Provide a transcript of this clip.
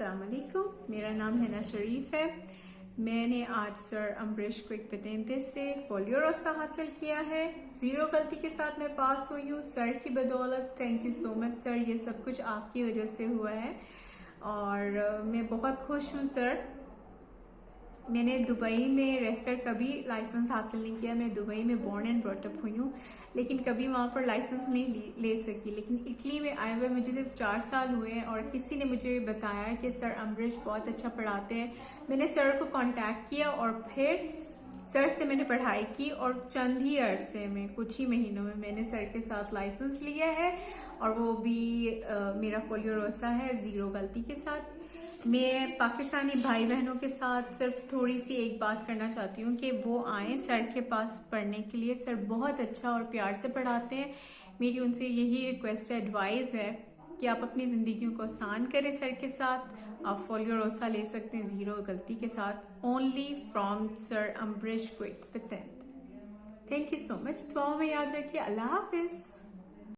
अस्सलाम वालेकुम। मेरा नाम हिना शरीफ है। मैंने आज सर अम्बरीश क्विक पेटेंटे से फोलियो रोसा हासिल किया है। 0 गलती के साथ मैं पास हुई हूँ सर की बदौलत। Thank you so much sir, ये सब कुछ आपकी वजह से हुआ है और मैं बहुत खुश हूँ सर। मैंने दुबई में रहकर कभी लाइसेंस हासिल नहीं किया। मैं दुबई में बॉर्न एंड ब्रॉट अप हुई हूँ, लेकिन कभी वहाँ पर लाइसेंस नहीं ले सकी। लेकिन इटली में आए हुए मुझे सिर्फ 4 साल हुए हैं और किसी ने मुझे बताया कि सर अम्बरीश बहुत अच्छा पढ़ाते हैं। मैंने सर को कांटेक्ट किया और फिर सर से मैंने पढ़ाई की और चंद ही अरसे में, कुछ ही महीनों में मैंने सर के साथ लाइसेंस लिया है और वो भी मेरा फोलियो रोसा है 0 गलती के साथ। मैं पाकिस्तानी भाई बहनों के साथ सिर्फ थोड़ी सी एक बात करना चाहती हूँ कि वो आए सर के पास पढ़ने के लिए। सर बहुत अच्छा और प्यार से पढ़ाते हैं। मेरी उनसे यही रिक्वेस्ट है, एडवाइस है कि आप अपनी ज़िंदगियों को आसान करें सर के साथ। आप फोलियो रोसा ले सकते हैं 0 गलती के साथ, only from sir Ambrish quick पेटेंटे। Thank you so much. दुआओं में याद रखिए। अल्लाह हाफिज़।